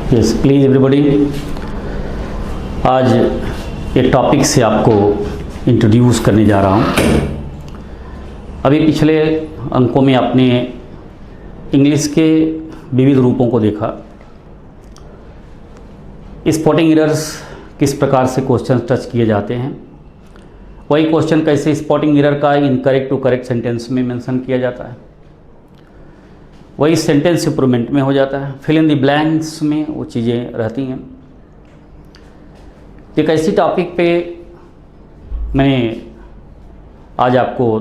Yes please everybody. आज एक topic से आपको इंट्रोड्यूस करने जा रहा हूँ। अभी पिछले अंकों में आपने इंग्लिश के विविध रूपों को देखा। स्पॉटिंग एरर्स किस प्रकार से क्वेश्चन टच किए जाते हैं, वही क्वेश्चन कैसे स्पॉटिंग एरर का इनकरेक्ट टू करेक्ट सेंटेंस में मेंशन किया जाता है, वही सेंटेंस इंप्रूवमेंट में हो जाता है, फिल इन द ब्लैंक्स में वो चीज़ें रहती हैं। एक ऐसी टॉपिक पे मैंने आज आपको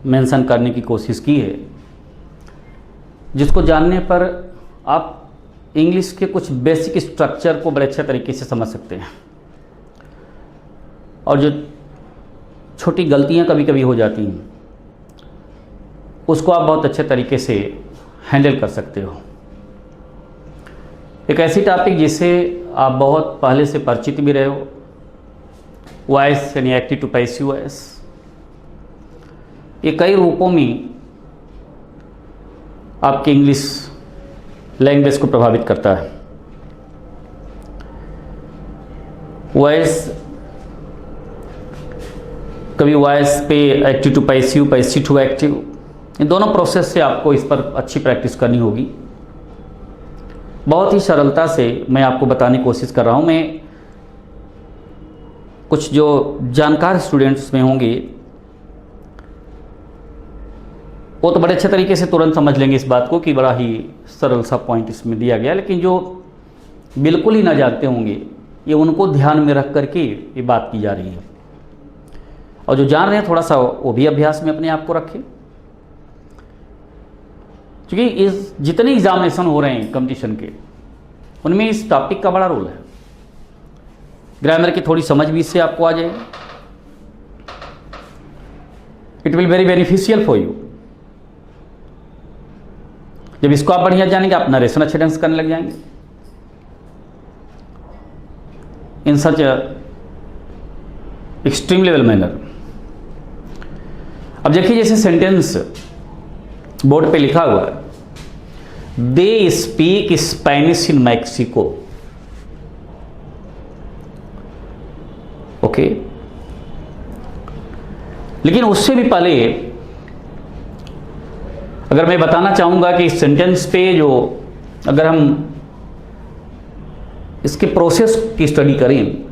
मेंशन करने की कोशिश की है जिसको जानने पर आप इंग्लिश के कुछ बेसिक स्ट्रक्चर को बड़े अच्छे तरीके से समझ सकते हैं और जो छोटी गलतियां कभी कभी हो जाती हैं उसको आप बहुत अच्छे तरीके से हैंडल कर सकते हो। एक ऐसी टॉपिक जिससे आप बहुत पहले से परिचित भी रहे हो, वॉइस यानी एक्टिव टू पैसिव वॉइस। ये कई रूपों में आपकी इंग्लिश लैंग्वेज को प्रभावित करता है। वॉइस कभी वॉइस पे active to passive, passive to active, इन दोनों प्रोसेस से आपको इस पर अच्छी प्रैक्टिस करनी होगी। बहुत ही सरलता से मैं आपको बताने की कोशिश कर रहा हूँ। मैं कुछ जो जानकार स्टूडेंट्स में होंगे वो तो बड़े अच्छे तरीके से तुरंत समझ लेंगे इस बात को कि बड़ा ही सरल सा पॉइंट इसमें दिया गया, लेकिन जो बिल्कुल ही ना जानते होंगे ये उनको ध्यान में रख करके ये बात की जा रही है, और जो जान रहे हैं थोड़ा सा वो भी अभ्यास में अपने आप को रखें, क्योंकि इस जितने एग्जामिनेशन हो रहे हैं कंपटीशन के उनमें इस टॉपिक का बड़ा रोल है। ग्रामर की थोड़ी समझ भी इससे आपको आ जाएगी। It will very beneficial for you. जब इसको आप बढ़िया जानेंगे आप नरेशन अच्छे ढंग से करने लग जाएंगे इन सच एक्सट्रीम लेवल मैनर। अब देखिए जैसे सेंटेंस बोर्ड पे लिखा हुआ है, दे speak Spanish in Mexico. Okay, लेकिन उससे भी पहले अगर मैं बताना चाहूंगा कि इस सेंटेंस पे जो अगर हम इसके प्रोसेस की स्टडी करें,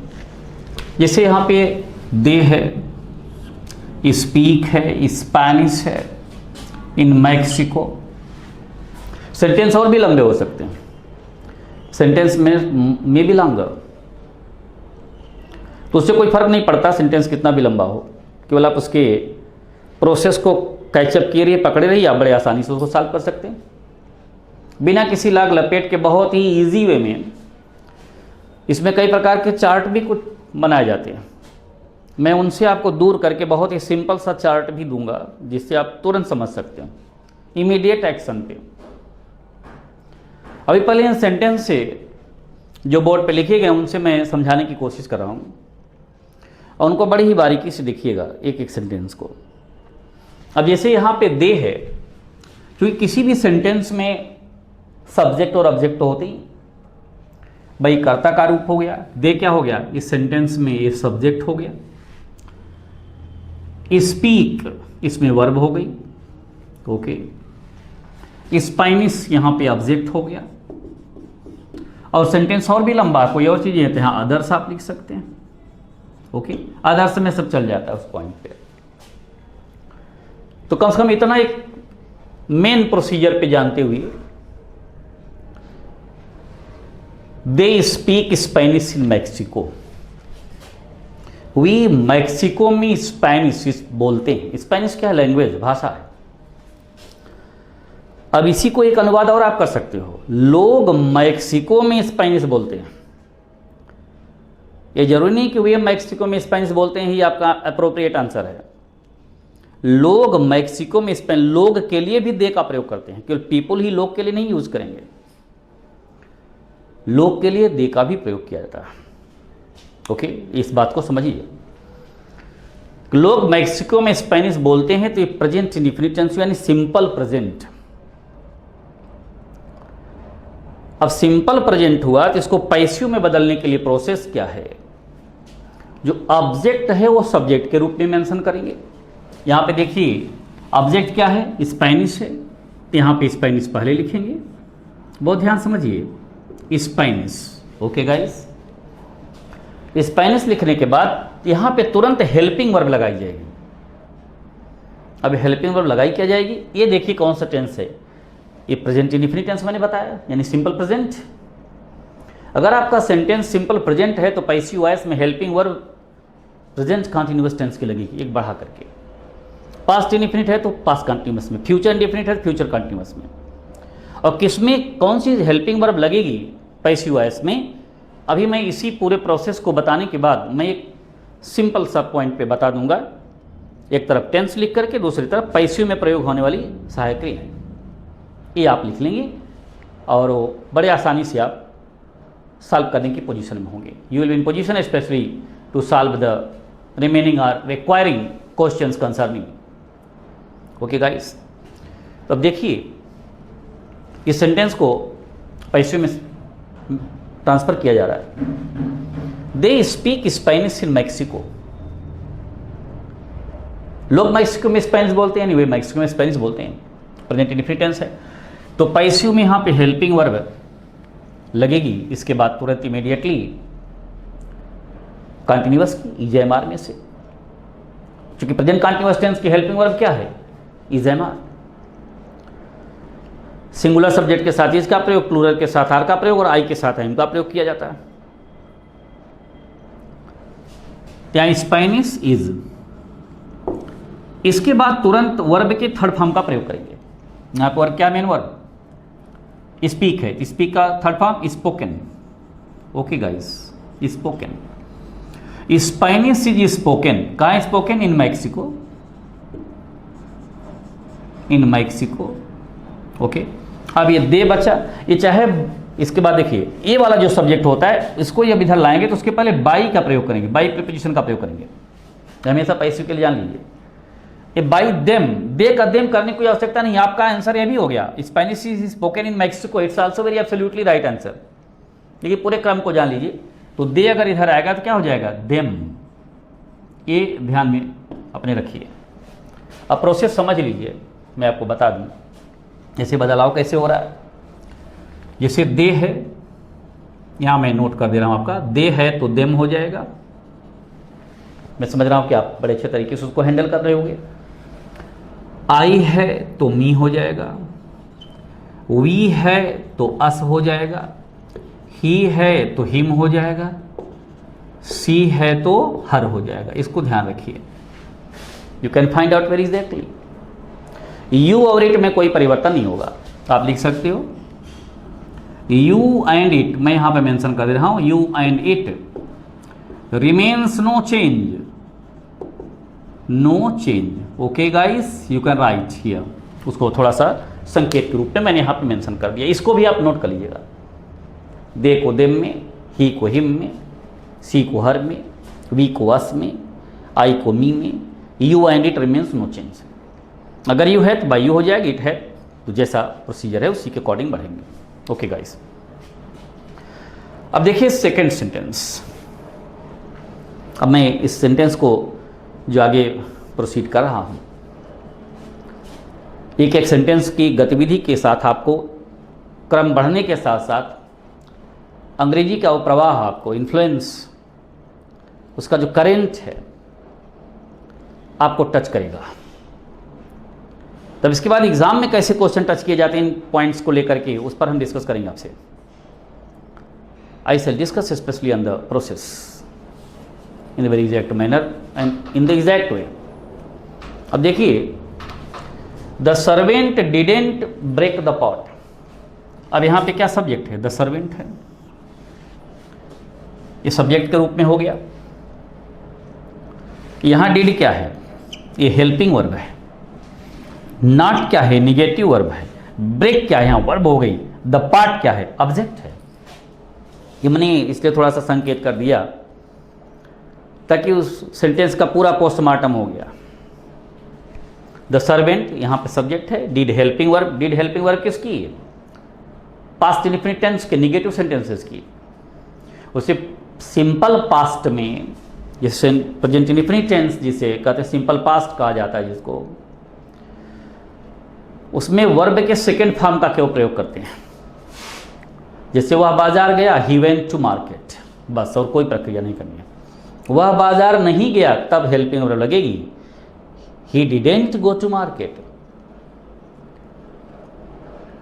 जैसे यहां पे दे है, स्पीक है, स्पेनिश है, इन मैक्सिको, सेंटेंस और भी लंबे हो सकते हैं, सेंटेंस में भी लंबा, तो उससे कोई फर्क नहीं पड़ता सेंटेंस कितना भी लंबा हो, केवल आप उसके प्रोसेस को कैचअप किए रहिए, पकड़े रहिए, आप बड़े आसानी से उसको सॉल्व कर सकते हैं बिना किसी लाग लपेट के, बहुत ही इजी वे में। इसमें कई प्रकार के चार्ट भी कुछ बनाए जाते हैं, मैं उनसे आपको दूर करके बहुत ही सिंपल सा चार्ट भी दूंगा जिससे आप तुरंत समझ सकते हो इमीडिएट एक्शन पे। अभी पहले इन सेंटेंस से जो बोर्ड पे लिखे गए उनसे मैं समझाने की कोशिश कर रहा हूँ और उनको बड़ी ही बारीकी से देखिएगा एक एक सेंटेंस को। अब जैसे यहाँ पे दे है, क्योंकि किसी भी सेंटेंस में सब्जेक्ट और ऑब्जेक्ट तो होते ही, भाई कर्ता का रूप हो गया, दे क्या हो गया इस सेंटेंस में, ये सब्जेक्ट हो गया, स्पीक इसमें वर्ब हो गई, ओके, स्पेनिश यहां पे ऑब्जेक्ट हो गया, और सेंटेंस और भी लंबा कोई और चीजें हैं तो यहां अदर्स आप लिख सकते हैं, ओके, अदर्स में सब चल जाता है उस पॉइंट पे। तो कम से कम इतना एक मेन प्रोसीजर पे जानते हुए, they speak Spanish in Mexico, we Mexico में स्पेनिश बोलते हैं। स्पेनिश क्या है? लैंग्वेज, भाषा है। अब इसी को एक अनुवाद और आप कर सकते हो, लोग मैक्सिको में स्पेनिश बोलते हैं। ये जरूरी नहीं कि वे मैक्सिको में स्पेनिश बोलते हैं ही आपका अप्रोप्रिएट आंसर है। लोग मैक्सिको में स्पेनिश, लोग के लिए भी दे का प्रयोग करते हैं, केवल पीपल ही लोग के लिए नहीं यूज करेंगे, लोग के लिए दे का भी प्रयोग किया जाता है। ओके, इस बात को समझिए। लोग मैक्सिको में स्पेनिश बोलते हैं तो ये प्रेजेंट इंडेफिनिट टेंस यानी सिंपल प्रेजेंट। अब सिंपल प्रेजेंट हुआ तो इसको पैसिव में बदलने के लिए प्रोसेस क्या है? जो ऑब्जेक्ट है वो सब्जेक्ट के रूप में मेंशन करेंगे। यहाँ पे देखिए ऑब्जेक्ट क्या है, स्पेनिश है, तो यहाँ पे स्पेनिश पहले लिखेंगे। बहुत ध्यान समझिए, स्पेनिश। ओके गाइस, स्पेनिश लिखने के बाद यहाँ पे तुरंत हेल्पिंग वर्ब लगाई जाएगी। अब हेल्पिंग वर्ब लगाई क्या जाएगी, ये देखिए कौन सा टेंस है, ये प्रेजेंट इंडेफिनिट टेंस मैंने बताया, यानी सिंपल प्रेजेंट। अगर आपका सेंटेंस सिंपल प्रेजेंट है तो पैसिव वॉइस में helping verb present continuous tense की लगेगी, एक बढ़ा करके। पास्ट इंडेफिनिट है तो पास्ट कंटीन्यूअस में, फ्यूचर इंडेफिनिट है तो फ्यूचर कंटीन्यूअस में। और किसमें कौन सी हेल्पिंग वर्ब लगेगी पैसिव वॉइस में, अभी मैं इसी पूरे प्रोसेस को बताने के बाद मैं एक सिंपल सा पॉइंट पे बता दूंगा। एक तरफ टेंस लिख करके दूसरी तरफ पैसिव में प्रयोग होने वाली सहायक क्रियाएं, ये आप लिख लेंगे और वो बड़े आसानी से आप सॉल्व करने की पोजीशन में होंगे। You will be in position specially to solve the remaining or requiring questions concerning. Okay guys, तो अब देखिए इस सेंटेंस को पैसिव में ट्रांसफर किया जा रहा है। दे स्पीक स्पेनिश इन मैक्सिको। लोग मैक्सिको में स्पेनिश बोलते हैं, नहीं वे मैक्सिको में स्पेनिश बोलते हैं, प्रेजेंट इंडेफिनिट टेंस है। तो पैसिव में यहाँ पे हेल्पिंग वर्ब लगेगी, इसके बाद तुरंत इमीडिएटली कंटिन्यूअस की इजेमार में से, क्योंकि प्रेजेंट कंटिन्यूअस टेंस की हेल्पिंग वर्ब क्या है, इजेमार। सिंगुलर सब्जेक्ट के साथ इज का प्रयोग, प्लूरल के साथ आर का प्रयोग और आई के साथ एम का प्रयोग किया जाता है। यहाँ स्पेनिश इज, इसके बाद तुरंत वर्ब के थर्ड फॉर्म का प्रयोग करेंगे। यहाँ पर वर्ब क्या, मेन वर्ब स्पीक है, स्पीक का third form spoken. Okay guys, spoken. Spanish is spoken, कहाँ spoken, in Mexico, in Mexico. Okay, अब ये दे बचा, ये चाहे इसके बाद देखिए ये वाला जो सब्जेक्ट होता है इसको जब इधर लाएंगे तो उसके पहले बाई का प्रयोग करेंगे, बाई प्रीपोजिशन का प्रयोग करेंगे, हमेशा पैसिव के लिए जान लीजिए। ये बाई देम, दे का देम करने की कोई आवश्यकता नहीं, आपका आंसर ये भी हो गया, Spanish is spoken in Mexico, it's also very absolutely right answer. देखिए पूरे क्रम को जान लीजिए, तो दे अगर इधर आएगा तो क्या हो जाएगा, देम, ये ध्यान में अपने रखिए। अब प्रोसेस समझ लीजिए, मैं आपको बता दूं जैसे बदलाव कैसे हो रहा है। जैसे दे है, यहां मैं नोट कर दे रहा हूं आपका, दे है तो देम हो जाएगा। मैं समझ रहा हूं कि आप बड़े अच्छे तरीके से उसको हैंडल कर रहे होंगे। आई है तो मी हो जाएगा, वी है तो अस हो जाएगा, ही है तो हिम हो जाएगा, सी है तो हर हो जाएगा। इसको ध्यान रखिए, you can find out very exactly. You और इट में कोई परिवर्तन नहीं होगा, आप लिख सकते हो यू एंड इट, मैं यहां पे मेंशन कर दे रहा हूं, you and it remains no change, no change. Okay guys, you can write here, उसको थोड़ा सा संकेत के रूप में मैंने यहां पे मेंशन कर दिया, इसको भी आप नोट कर लीजिएगा। दे को देम में, ही को हिम में, सी को हर में, वी को अस में, आई को मी में, you and it remains no change. अगर यू है तो बाई यू हो जाएगी, इट है तो जैसा प्रोसीजर है उसी के अकॉर्डिंग बढ़ेंगे। ओके गाइस, अब देखिए सेकेंड सेंटेंस। अब मैं इस सेंटेंस को जो आगे प्रोसीड कर रहा हूं, एक एक सेंटेंस की गतिविधि के साथ आपको क्रम बढ़ने के साथ साथ अंग्रेजी का वो प्रवाह, आपको इन्फ्लुएंस, उसका जो करेंट है आपको टच करेगा। तब इसके बाद एग्जाम में कैसे क्वेश्चन टच किए जाते हैं इन पॉइंट्स को लेकर के, उस पर हम डिस्कस करेंगे आपसे। I shall discuss specially on the process in the very exact manner and in the exact way. अब देखिए, the servant didn't break the pot. अब यहां पे क्या सब्जेक्ट है, द सर्वेंट है, ये सब्जेक्ट के रूप में हो गया। यहां डिड क्या है, ये हेल्पिंग वर्ब है। नॉट क्या है, निगेटिव वर्ब है। ब्रेक क्या है, यहां वर्ब हो गई। द पार्ट क्या है, ऑब्जेक्ट है। ये मैंने इसलिए थोड़ा सा संकेत कर दिया ताकि उस सेंटेंस का पूरा पोस्टमार्टम हो गया। द सर्वेंट यहां पे सब्जेक्ट है, did helping verb. Did helping verb किसकी है, पास्ट इंडेफिनिट टेंस के निगेटिव सेंटेंसेस की, उसे सिंपल पास्ट में, जैसे प्रेजेंट इंडेफिनिट टेंस जिसे कहते हैं सिंपल पास्ट कहा जाता है जिसको, उसमें वर्ब के सेकेंड फॉर्म का क्यों प्रयोग करते हैं। जैसे वह बाजार गया, ही वेंट टू मार्केट, बस, और कोई प्रक्रिया नहीं करनी है। वह बाजार नहीं गया, तब हेल्पिंग वर्ब लगेगी, he didn't go to market.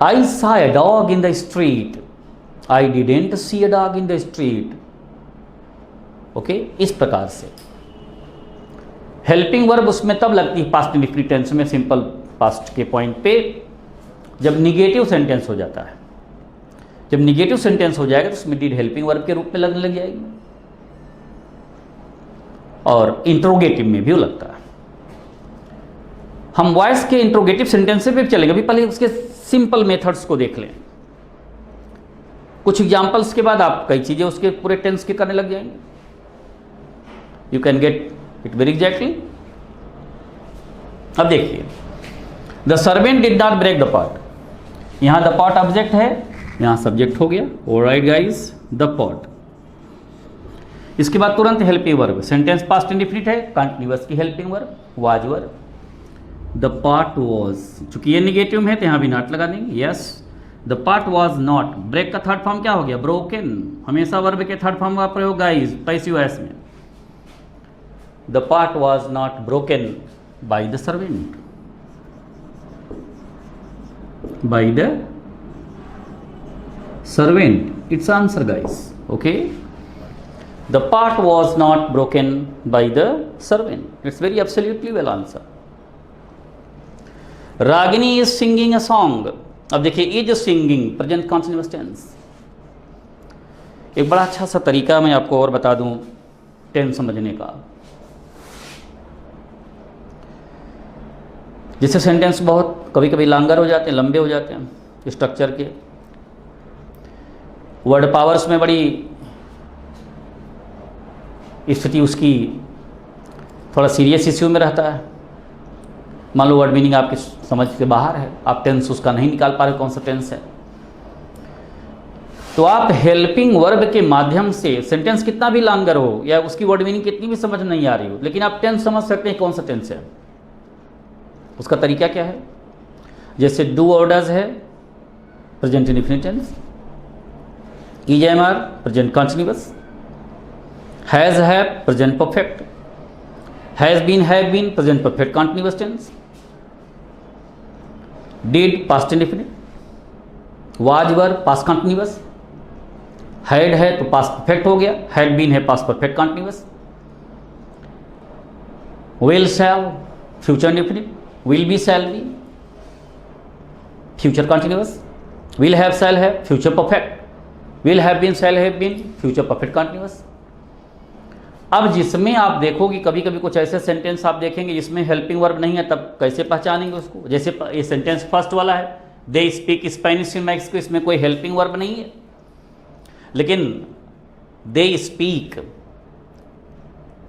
I saw a dog in the street, I didn't see a dog in the street। Okay, इस प्रकार से हेल्पिंग वर्ब उसमें तब लगती है पास्ट इंडेफिनिट टेंस में, सिंपल पास्ट के पॉइंट पे, जब निगेटिव सेंटेंस हो जाता है। जब निगेटिव सेंटेंस हो जाएगा तो उसमें डिड हेल्पिंग वर्ब के रूप में लगने लग जाएगी, और इंट्रोगेटिव में भी लगता है। हम वॉइस के इंट्रोगेटिव सेंटेंस पे भी चलेंगे, अभी पहले उसके सिंपल मेथड्स को देख लें। कुछ एग्जांपल्स के बाद आप कई चीजें उसके पूरे टेंस के करने लग जाएंगे। You can get it very exactly. अब देखिए, the servant did not break the pot. यहां द पॉट ऑब्जेक्ट है, यहां सब्जेक्ट हो गया। Alright guys, the pot. इसके बाद तुरंत helping verb, sentence past indefinite है, कंटीन्यूअस की helping verb was verb. The pot was, चूंकि ये निगेटिव में है तो यहां भी नॉट लगा देंगे। Yes, the pot was not, break का थर्ड फॉर्म क्या हो गया, ब्रोकन। हमेशा वर्ब के थर्ड फॉर्म का प्रयोग गाइस पैसिव वॉइस में। The pot was not broken by the servant, by the servant. It's answer guys. Okay, the part was not broken by the servant. It's very absolutely well answer. Ragini is singing a song. अब देखिए, is singing present continuous tense। एक बड़ा अच्छा सा तरीका मैं आपको और बता दूं टेंस समझने का। जिससे सेंटेंस बहुत कभी कभी लॉन्गर हो जाते हैं, लंबे हो जाते हैं स्ट्रक्चर के। वर्ड पावर्स में बड़ी स्थिति उसकी थोड़ा सीरियस इश्यू में रहता है। मान लो वर्ड मीनिंग आपकी समझ के बाहर है, आप टेंस उसका नहीं निकाल पा रहे कौन सा टेंस है, तो आप हेल्पिंग वर्ब के माध्यम से सेंटेंस कितना भी लॉन्गर हो या उसकी वर्ड मीनिंग कितनी भी समझ नहीं आ रही हो, लेकिन आप टेंस समझ सकते हैं कौन सा टेंस है। उसका तरीका क्या है, जैसे डू ऑर्डर्स है present indefinite tense, is am are present continuous, has have present perfect, has been have been present perfect continuous tense, did past indefinite, was were past continuous, had है तो past perfect हो गया, had been है past perfect continuous, will shall future indefinite, will be shall be future continuous, will have shall have future perfect, will have been shall have been future perfect continuous. अब जिसमें आप देखोगे कभी कभी कुछ ऐसे सेंटेंस आप देखेंगे जिसमें हेल्पिंग वर्ब नहीं है, तब कैसे पहचानेंगे उसको। जैसे ये सेंटेंस फर्स्ट वाला है, दे स्पीक स्पेनिश इन मैक्सिको, इसमें कोई हेल्पिंग वर्ब नहीं है, लेकिन दे स्पीक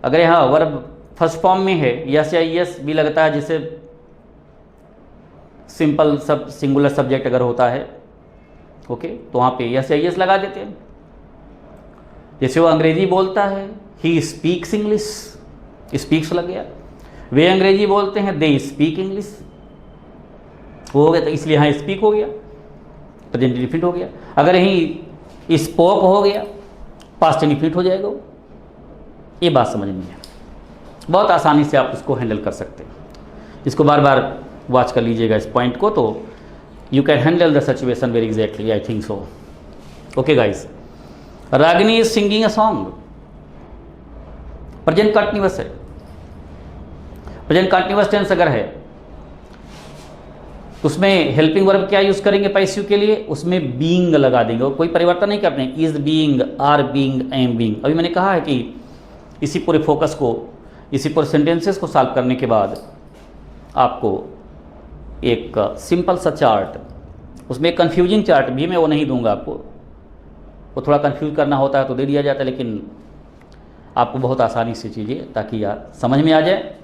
अगर यहाँ वर्ब फर्स्ट फॉर्म में है, यस या यस भी लगता है, जैसे सिंपल सब सिंगुलर सब्जेक्ट अगर होता है, ओके, तो वहाँ पे यस या यस लगा देते हैं। जैसे वो अंग्रेजी बोलता है, ही स्पीक्स इंग्लिश, स्पीक्स लग गया। वे अंग्रेजी बोलते हैं, दे स्पीक इंग्लिश, वो हो गया, तो इसलिए यहाँ स्पीक हो गया, प्रेजेंट इंडेफिनिट हो गया। अगर यहीं स्पोक हो गया, पास्ट इंडेफिनिट हो जाएगा। ये बात समझ में है, बहुत आसानी से आप उसको हैंडल कर सकते हैं। इसको बार बार वॉच कर लीजिएगा इस पॉइंट को, तो you can handle the situation very exactly, I think so. Okay guys, Ragini is singing a song, present continuous है। प्रेजेंट कंटीन्यूअस टेंस अगर है तो उसमें हेल्पिंग वर्ब क्या यूज करेंगे पैसिव के लिए, उसमें बीइंग लगा देंगे, और कोई परिवर्तन नहीं करते हैं। Is being, are being, am being. अभी मैंने कहा है कि इसी पूरे फोकस को, इसी पूरे सेंटेंसेस को सॉल्व करने के बाद आपको एक सिंपल सा चार्ट, उसमें एक कन्फ्यूजिंग चार्ट भी, मैं वो नहीं दूंगा आपको, वो थोड़ा कन्फ्यूज करना होता है तो दे दिया जाता है, लेकिन आपको बहुत आसानी से चीज़ें ताकि यार समझ में आ जाए,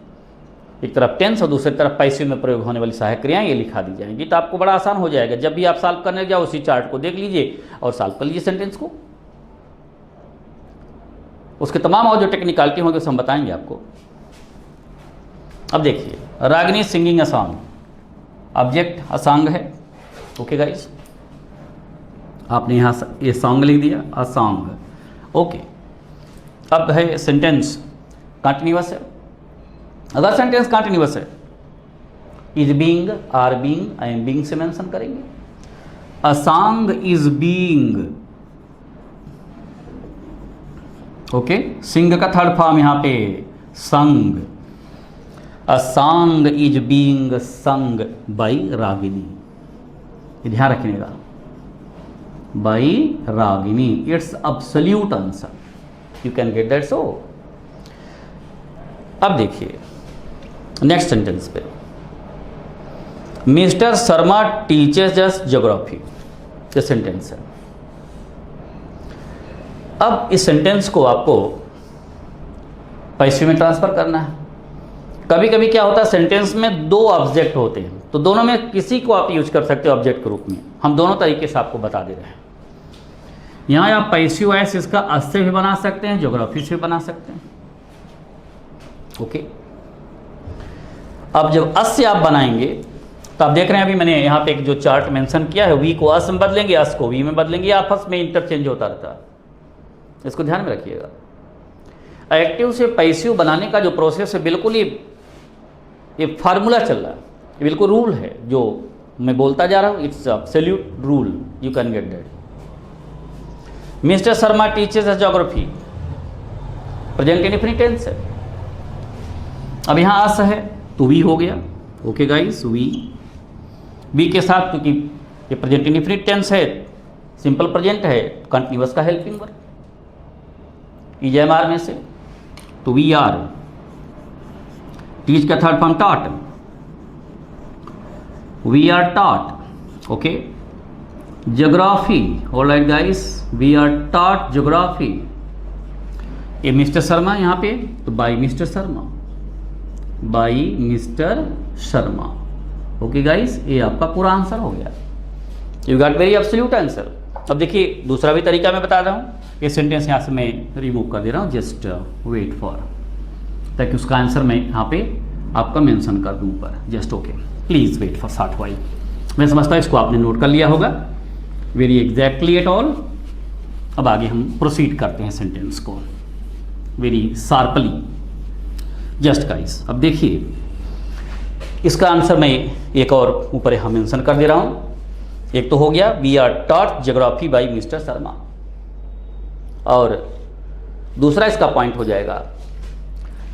एक तरफ टेंस और दूसरी तरफ पैसिव में प्रयोग होने वाली सहायक क्रियाएं ये लिखा दी जाएंगी, तो आपको बड़ा आसान हो जाएगा। जब भी आप सॉल्व करने जाओ उसी चार्ट को देख लीजिए और सॉल्व कर लीजिए सेंटेंस को। उसके तमाम और जो टेक्निकलिटी होंगे उसे हम बताएंगे आपको। अब देखिए, Ragini singing a song, object a song है। ओके गाइस, आपने यहाँ ये सॉन्ग लिख दिया, अ सॉन्ग। ओके, अब है सेंटेंस कंटिन्यूअस है। अगर सेंटेंस कंटिन्यूअस है, is being, are being, I am being से मेंशन करेंगे। A song is being, okay, sing का थर्ड फॉर्म यहां पे sung. A song is being sung by Ragini, ये ध्यान रखिएगा, by Ragini. It's absolute answer, you can get that. So अब देखिए नेक्स्ट सेंटेंस पे, mister Sharma teachers us geography, ये सेंटेंस है। अब इस सेंटेंस को आपको पैसिव में ट्रांसफर करना है। कभी कभी क्या होता है, सेंटेंस में दो ऑब्जेक्ट होते हैं, तो दोनों में किसी को आप यूज कर सकते हो ऑब्जेक्ट के रूप में। हम दोनों तरीके से आपको बता दे रहे हैं। यहाँ आप पैसिव वॉइस इसका अस से भी बना सकते हैं, ज्योग्राफी से भी बना सकते हैं। ओके, अब जब अस से आप बनाएंगे तो आप देख रहे हैं, अभी मैंने यहाँ पे एक जो चार्ट मेंशन किया है, वी को अस में बदलेंगे, अस को वी में बदलेंगे, आपस में इंटरचेंज होता रहता है, इसको ध्यान में रखिएगा। एक्टिव से पैसिव बनाने का जो प्रोसेस है, बिल्कुल ये फार्मूला चल रहा है, ये बिल्कुल रूल है जो मैं बोलता जा रहा हूँ। It's absolute rule, you can get that. Mister Sharma teachers us geography, present indefinite tense है। अब यहाँ अस है तो वी हो गया। ओके गाइस, वी के साथ, क्योंकि ये प्रेजेंट इंडेफिनिट टेंस है, सिंपल प्रेजेंट है, कंटिन्यूअस का हेल्पिंग वर्ब, EMR में से, तो वी आर। टीच का third form taught, we are taught. Okay, geography, alright guys, we are taught geography. ये मिस्टर शर्मा यहाँ पे, तो by Mister Sharma, by Mister Sharma. Okay guys, ये आपका पूरा आंसर हो गया। You got very absolute answer. अब देखिए दूसरा भी तरीका मैं बता रहा हूँ। ये सेंटेंस यहाँ से मैं रिमूव कर दे रहा हूँ, जस्ट वेट फॉर, ताकि उसका आंसर मैं यहाँ पे आपका मेंशन कर दूँ ऊपर। Just okay, please wait for short while. मैं समझता हूँ इसको आपने नोट कर लिया होगा वेरी एग्जैक्टली एट ऑल। अब आगे हम प्रोसीड करते हैं सेंटेंस को वेरी शार्पली। जस्ट गाइस, अब देखिए इसका आंसर मैं एक और ऊपर यहाँ मेंशन कर दे रहा हूँ। एक तो हो गया, we are taught geography by Mister Sharma, और दूसरा इसका पॉइंट हो जाएगा,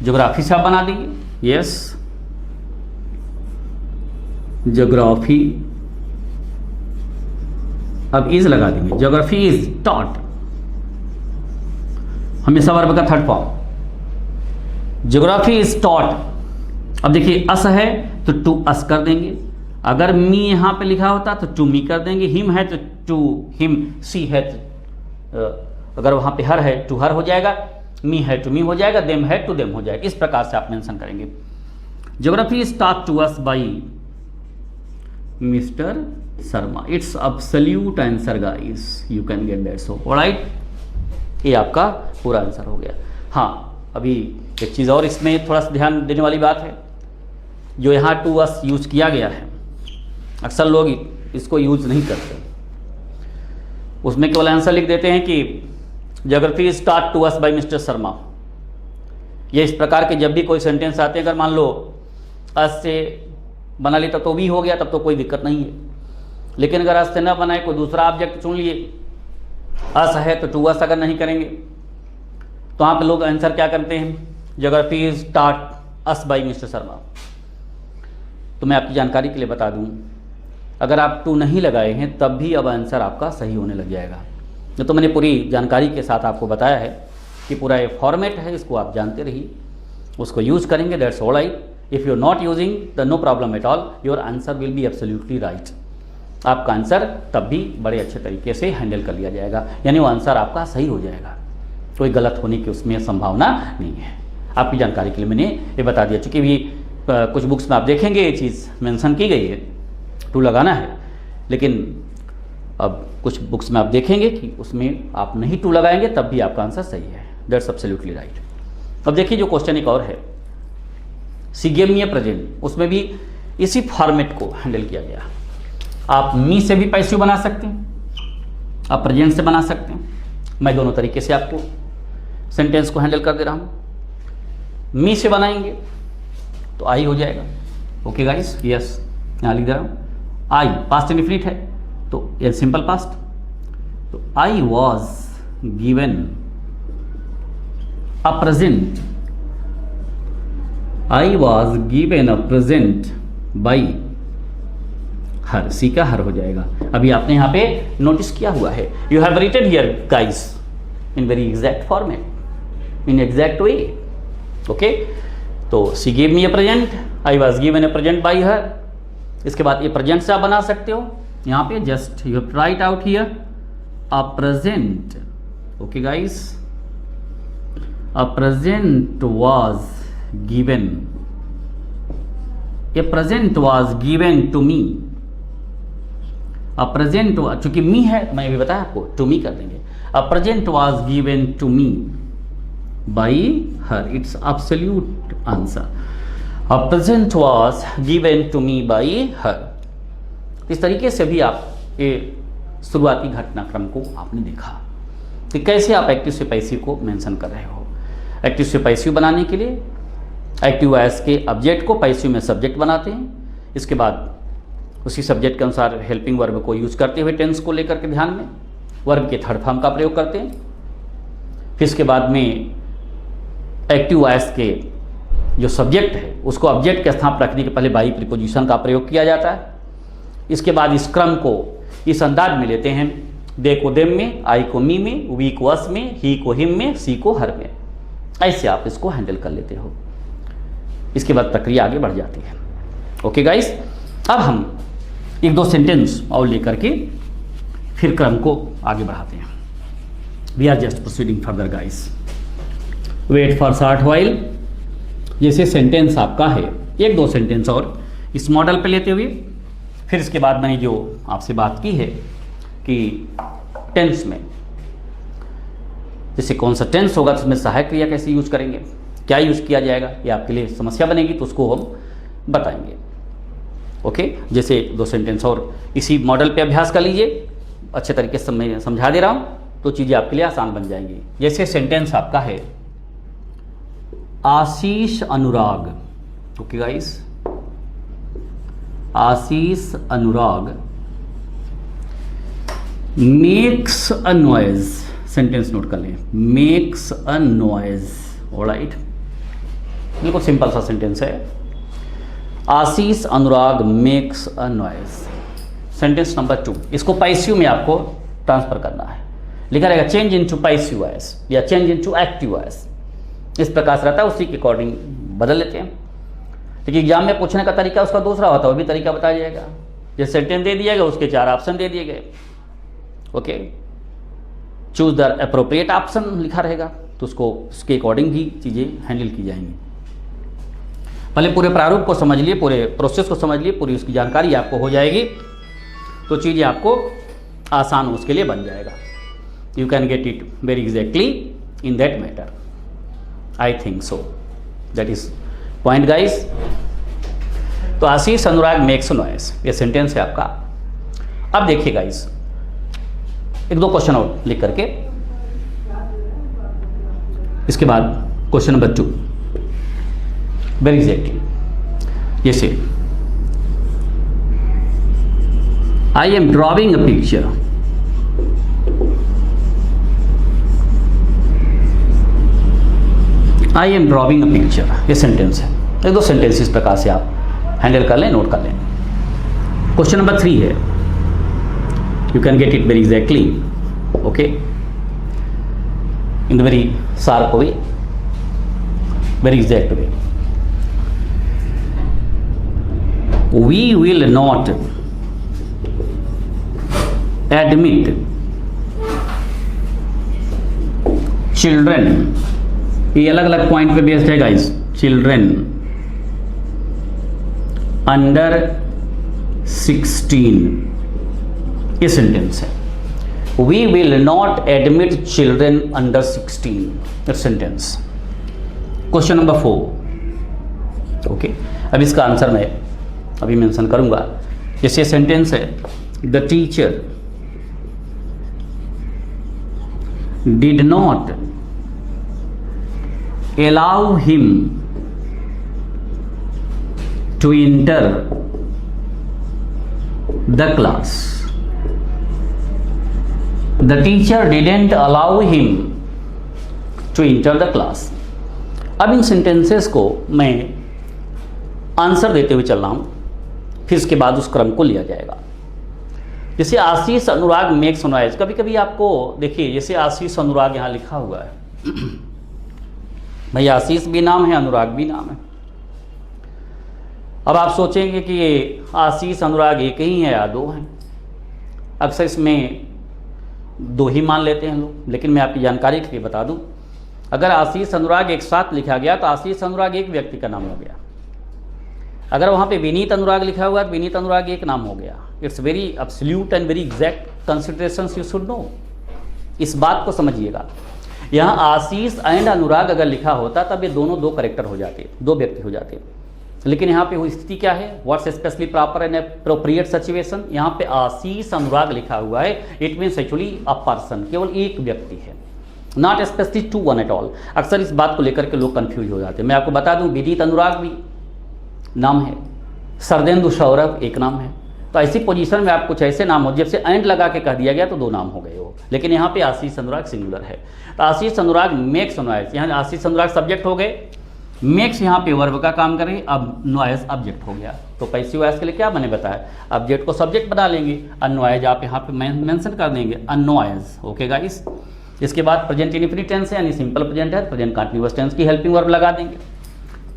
ज्योग्राफी से आप बना देंगे, यस, ज्योग्राफी, अब इज लगा देंगे, ज्योग्राफी इज टॉट, हमेशा वर्ब का third form, geography is taught. अब देखिए अस है तो टू अस कर देंगे, अगर मी यहां पे लिखा होता तो टू मी कर देंगे, हिम है तो टू हिम, सी है तो अगर वहां पे हर है टू हर हो जाएगा, मी है टू मी हो जाएगा, देम है टू देम हो जाएगा। इस प्रकार से आप मेंशन करेंगे। Geography is taught to us by Mister Sharma. It's absolute answer guys, you can get that. So alright, ये आपका पूरा आंसर हो गया। हाँ, अभी एक चीज़ और इसमें थोड़ा सा ध्यान देने वाली बात है, जो यहाँ टू अस यूज किया गया है, अक्सर लोग इसको यूज नहीं करते, उसमें केवल आंसर लिख देते हैं कि geography is taught to us by Mister Sharma. ये इस प्रकार के जब भी कोई सेंटेंस आते हैं, अगर मान लो अस से बना लेता तो भी हो गया, तब तो कोई दिक्कत नहीं है। लेकिन अगर अस से न बनाए, कोई दूसरा ऑब्जेक्ट चुन लिए, अस है तो टू अस अगर नहीं करेंगे, तो वहाँ पे लोग आंसर क्या करते हैं, geography is taught us by Mister Sharma. तो मैं आपकी जानकारी के लिए बता दूं, अगर आप टू नहीं लगाए हैं तब भी अब आंसर आपका सही होने लग जाएगा। तो मैंने पूरी जानकारी के साथ आपको बताया है कि पूरा ये फॉर्मेट है, इसको आप जानते रहिए, उसको यूज़ करेंगे, that's all right. If you are not using the no problem at all, your answer will be absolutely right. आपका आंसर तब भी बड़े अच्छे तरीके से हैंडल कर लिया जाएगा, यानी वो आंसर आपका सही हो जाएगा, कोई गलत होने की उसमें संभावना नहीं है। आपकी जानकारी के लिए मैंने ये बता दिया। चूँकि भी कुछ बुक्स में आप देखेंगे ये चीज़ मेंशन की गई है, टू लगाना है, लेकिन अब कुछ बुक्स में आप देखेंगे कि उसमें आप नहीं टू लगाएंगे तब भी आपका आंसर सही है। That's absolutely right. अब देखिए जो क्वेश्चन एक और है, सी गेव मी ए प्रेजेंट, उसमें भी इसी फॉर्मेट को हैंडल किया गया। आप मी से भी पैसिव बना सकते हैं, आप प्रेजेंट से बना सकते हैं। मैं दोनों तरीके से आपको सेंटेंस को हैंडल कर दे रहा हूँ। मी से बनाएंगे तो आई हो जाएगा। ओके गाइस, यस, यहाँ लिख दे रहा हूँ। आई पास्ट इंडेफिनिट है तो ये सिंपल पास्ट, तो I was given a present, I was given a present by her, she का हर हो जाएगा। अभी आपने यहाँ पे नोटिस किया हुआ है, you have written here guys in very exact format, in exact way. Okay, तो she gave me a present, I was given a present by her. इसके बाद ये प्रेजेंट से आप बना सकते हो, यहाँ पे just you have to write out here a present. Okay guys, a present was given, a present was given to me. A present, चूंकि मी है मैं अभी बताया आपको, टू मी कर देंगे। A present was given to me by her, it's absolute answer. A present was given to me by her. इस तरीके से भी आप ये शुरुआती घटनाक्रम को आपने देखा कि कैसे आप एक्टिव से पैसिव को मेंशन कर रहे हो। एक्टिव से पैसिव बनाने के लिए एक्टिव वॉइस के ऑब्जेक्ट को पैसिव में सब्जेक्ट बनाते हैं, इसके बाद उसी सब्जेक्ट के अनुसार हेल्पिंग वर्ब को यूज करते हुए टेंस को लेकर के ध्यान में वर्ब के थर्ड फॉर्म का प्रयोग करते हैं। फिर इसके बाद में एक्टिव वॉइस के जो सब्जेक्ट है उसको ऑब्जेक्ट के स्थान पर रखने के पहले बाई प्रीपोजिशन का प्रयोग किया जाता है। इसके बाद इस क्रम को इस अंदाज में लेते हैं, दे को देम में, आई को मी में, वी को अस में, ही को हिम में, सी को हर में। ऐसे आप इसको हैंडल कर लेते हो। इसके बाद प्रक्रिया आगे बढ़ जाती है। ओके गाइस, अब हम एक दो सेंटेंस और लेकर के फिर क्रम को आगे बढ़ाते हैं। We are just proceeding further guys, wait for short while. जैसे सेंटेंस आपका है, एक दो सेंटेंस और इस मॉडल पे लेते हुए फिर इसके बाद मैंने जो आपसे बात की है कि टेंस में जैसे कौन सा टेंस होगा तो उसमें सहायक क्रिया कैसे यूज करेंगे, क्या यूज किया जाएगा, ये आपके लिए समस्या बनेगी तो उसको हम बताएंगे। ओके, जैसे दो सेंटेंस और इसी मॉडल पे अभ्यास कर लीजिए, अच्छे तरीके से मैं समझा दे रहा हूँ तो चीज़ें आपके लिए आसान बन जाएंगी। जैसे सेंटेंस आपका है Ashish Anurag. Okay guys, Ashish Anurag makes a noise, sentence note कर लें, मेक्स अ नॉइज। ऑलराइट, बिल्कुल सिंपल सा सेंटेंस है, Ashish Anurag makes a noise. Sentence number 2, इसको पैसिव में आपको ट्रांसफर करना है, लिखा रहेगा चेंज इनटू पैसिव वॉइस या चेंज इनटू एक्टिव वॉइस। इस प्रकार से रहता है, उसी के अकॉर्डिंग बदल लेते हैं। लेकिन एग्जाम में पूछने का तरीका उसका दूसरा होता है, वो भी तरीका बताया जाएगा। जैसे सेंटेंस दे दिया गया, उसके 4 ऑप्शन दे दिए गए। Okay, choose the appropriate option लिखा रहेगा तो उसको उसके अकॉर्डिंग भी चीज़ें हैंडल की जाएंगी। पहले पूरे प्रारूप को समझ लिए, पूरे प्रोसेस को समझ लिए, पूरी उसकी जानकारी आपको हो जाएगी तो चीज़ें आपको आसान उसके लिए बन जाएगा। You can get it very exactly in that matter, I think so. That is point guys. तो आशीष अनुराग मेक्स नॉइस, ये सेंटेंस है आपका। अब देखिए गाइस, एक दो क्वेश्चन और लिख करके इसके बाद क्वेश्चन नंबर 2 वेरी एग्जैक्टली। जैसे आई am drawing a picture, I am drawing a picture, ये सेंटेंस है। एक दो सेंटेंस इस प्रकार से आप हैंडल कर लें, नोट कर लें। क्वेश्चन नंबर 3 है, you can get it very exactly, okay, in the very sharp way, very exact way. We will not admit children, ये अलग अलग पॉइंट पे बेस्ड है गाइस। चिल्ड्रेन अंडर 16, ये सेंटेंस है। We will not admit children under 16 sentence. Question number 4। Okay, अब इसका answer मैं अभी मेंशन करूंगा। जैसे सेंटेंस है, the teacher did not allow him to enter the class. The teacher didn't allow him to enter the class. अब इन sentences को मैं आंसर देते हुए चल रहा हूं, फिर इसके बाद उस क्रम को लिया जाएगा। जैसे आशीष अनुराग मेक सुनवाइज, कभी कभी आपको देखिए, जैसे आशीष अनुराग यहां लिखा हुआ है भाई, आशीष भी नाम है, अनुराग भी नाम है। अब आप सोचेंगे कि ये आशीष अनुराग एक ही है या दो हैं। अक्सर इसमें दो ही मान लेते हैं लोग, लेकिन मैं आपकी जानकारी के लिए बता दूं, अगर आशीष अनुराग एक साथ लिखा गया तो आशीष अनुराग एक व्यक्ति का नाम हो गया। अगर वहाँ पे विनीत अनुराग लिखा हुआ है तो विनीत अनुराग एक नाम हो गया। It's very absolute and very exact considerations you should know. इस बात को समझिएगा। यहाँ आशीष एंड अनुराग अगर लिखा होता तब ये दोनों दो करेक्टर हो जाते, दो व्यक्ति हो जाते, लेकिन यहाँ पे वो स्थिति क्या है, what's specially proper and appropriate situation. यहाँ पे आशीष अनुराग लिखा हुआ है, it means actually a person, केवल एक व्यक्ति है, not specially to one at all. अक्सर इस बात को लेकर के लोग कंफ्यूज हो जाते हैं। मैं आपको बता दूं, विनीत अनुराग भी नाम है, सरदेंदु सौरभ एक नाम है। तो ऐसी पोजीशन में आप कुछ ऐसे नाम हो, जब से एंड लगा के कह दिया गया तो दो नाम हो गए हो, लेकिन यहाँ पे आशीष अनुराग सिंगुलर है। तो आशीष अनुराग मेक्स नॉइज, यहाँ आशीष अनुराग सब्जेक्ट हो गए, मेक्स यहाँ पे वर्ब का काम करें, अब नॉइज ऑब्जेक्ट हो गया। तो पैसिव वॉइस के लिए क्या मैंने बताया, ऑब्जेक्ट को सब्जेक्ट बना लेंगे, अनॉइज आप यहाँ पे मेंशन कर देंगे, अनॉइज। ओके गाइस, इसके बाद प्रेजेंट इंडेफिनिट टेंस है, यानी सिंपल प्रेजेंट है, प्रेजेंट कंटीन्यूअस टेंस की हेल्पिंग वर्ब लगा देंगे।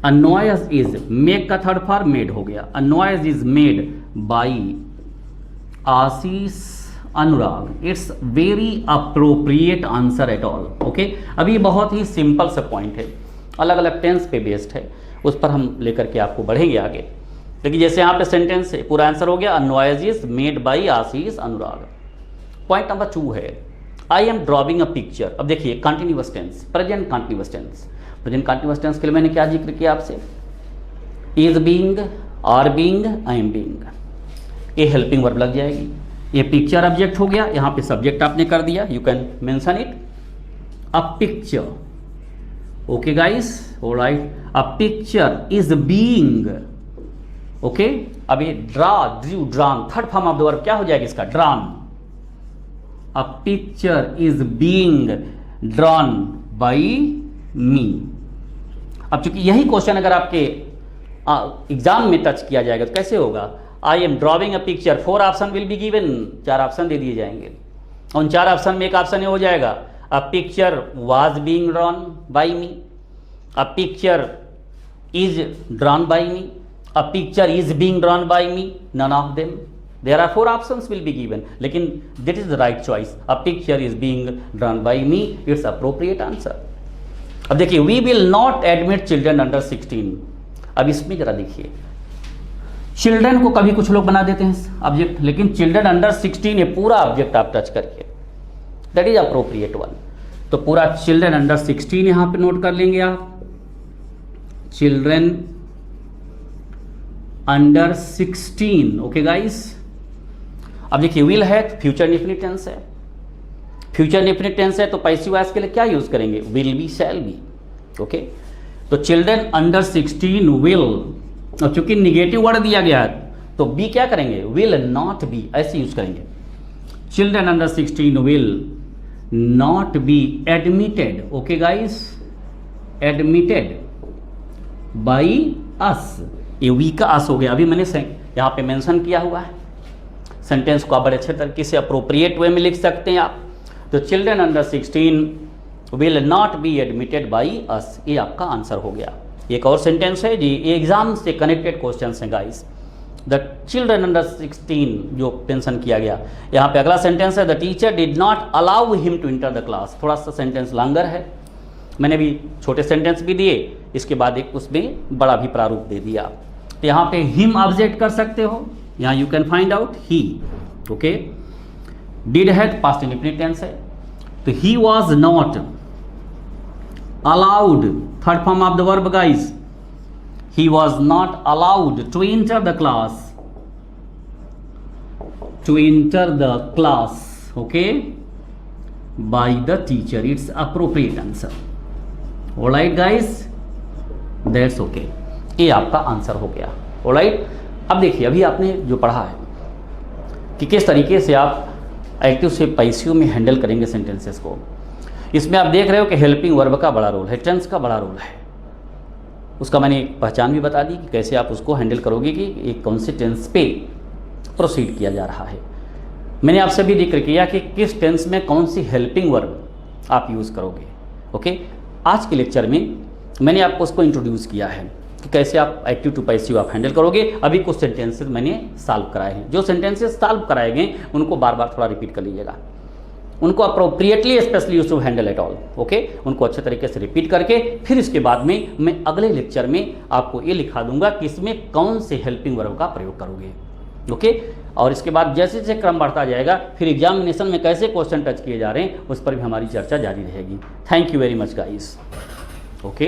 अनॉइज इज, मेक का थर्ड फॉर्म मेड हो गया, a noise is made by Ashish Anurag. It's very appropriate answer eight all. Okay, अब ये बहुत ही सिंपल सा पॉइंट है, अलग अलग टेंस पे बेस्ड है, उस पर हम लेकर के आपको बढ़ेंगे आगे। लेकिन जैसे यहाँ पे सेंटेंस है, पूरा आंसर हो गया, a noise is made by Ashish Anurag. Point number 2 है, I am drawing a picture. अब देखिए continuous tense, present continuous tense. Present continuous tense के लिए मैंने क्या जिक्र किया आपसे, is being, are being, I am being, ये हेल्पिंग वर्ब लग जाएगी। ये पिक्चर ऑब्जेक्ट हो गया, यहाँ पे सब्जेक्ट आपने कर दिया, you can mention it, a picture. Okay guys, alright, a picture is being. Okay, अब ये draw, drew, drawn, third form of the verb क्या हो जाएगा इसका, drawn. A picture is being drawn by me. अब चूंकि यही क्वेश्चन अगर आपके एग्जाम में टच किया जाएगा तो कैसे होगा, I am drawing a picture, 4 option will be given, 4 option दे दिए जाएंगे। उन 4 ऑप्शन में एक ऑप्शन ये हो जाएगा, a picture was being drawn by me, a picture is drawn by me, a picture is being drawn by me, none of them. There are 4 options will be given, लेकिन that is the right choice. A picture is being drawn by me, it's appropriate answer. अब देखिए, we will not admit children under 16. अब इसमें जरा देखिए, children को कभी कुछ लोग बना देते हैं ऑब्जेक्ट, लेकिन चिल्ड्रन अंडर 16 ये पूरा ऑब्जेक्ट आप टच करके, दैट इज अप्रोप्रिएट वन। तो पूरा चिल्ड्रन अंडर 16 यहां पे नोट कर लेंगे आप, चिल्ड्रन अंडर 16। ओके गाइस, अब देखिए विल है, फ्यूचर इंडेफिनिट टेंस है, फ्यूचर इंडेफिनिट टेंस है तो पैसिव वॉइस के लिए क्या यूज करेंगे, will be, shall B. Okay, तो चिल्ड्रन अंडर 16 विल, और चूंकि निगेटिव वर्ड दिया गया है तो बी क्या करेंगे, विल नॉट बी, ऐसे यूज करेंगे। Children under 16 will not be admitted. Okay guys, admitted by us, ये वी का अस हो गया। अभी मैंने यहाँ पे मेंशन किया हुआ है, सेंटेंस को आप बड़े अच्छे तरीके से अप्रोप्रिएट वे में लिख सकते हैं आप। तो children under 16 will not be admitted by us, ये आपका आंसर हो गया। एक और सेंटेंस है जी, एग्जाम से कनेक्टेड क्वेश्चन हैं गाइस। द चिल्ड्रन अंडर 16 जो मेंशन किया गया, यहाँ पे अगला सेंटेंस है, the teacher did not allow him to enter the class. थोड़ा सा सेंटेंस लॉन्गर है, मैंने भी छोटे सेंटेंस भी दिए, इसके बाद एक उसमें बड़ा भी प्रारूप दे दिया। तो यहाँ पे हिम ऑब्जेक्ट कर सकते हो, यहाँ you can find out he. Okay, did had past indefinite tense है, तो he was not allowed, third form of the verb guys, he was not allowed to enter the class, to enter the class, okay, by the teacher. It's appropriate answer. Alright guys, that's okay. ये आपका answer हो गया। Alright, अब देखिए अभी आपने जो पढ़ा है कि किस तरीके से आप एक्टिव से पैसिव में हैंडल करेंगे सेंटेंसेस को। इसमें आप देख रहे हो कि हेल्पिंग वर्ब का बड़ा रोल है, टेंस का बड़ा रोल है। उसका मैंने एक पहचान भी बता दी कि कैसे आप उसको हैंडल करोगे कि एक कौन से टेंस पे प्रोसीड किया जा रहा है। मैंने आपसे भी जिक्र किया कि किस टेंस में कौन सी हेल्पिंग वर्ब आप यूज़ करोगे। ओके, आज के लेक्चर में मैंने आपको उसको इंट्रोड्यूस किया है कि कैसे आप एक्टिव टू पैसिव आप हैंडल करोगे। अभी कुछ सेंटेंसेस मैंने सॉल्व कराए हैं, जो सेंटेंसेस सॉल्व कराए गए उनको बार बार थोड़ा रिपीट कर लीजिएगा, उनको appropriately specially use to handle at all. Okay, उनको अच्छे तरीके से रिपीट करके फिर इसके बाद में मैं अगले लेक्चर में आपको ये लिखा दूंगा कि इसमें कौन से हेल्पिंग वर्ब का प्रयोग करोगे। ओके, और इसके बाद जैसे जैसे क्रम बढ़ता जाएगा फिर एग्जामिनेशन में कैसे क्वेश्चन टच किए जा रहे हैं उस पर भी हमारी चर्चा जारी रहेगी। Thank you very much guys. Okay.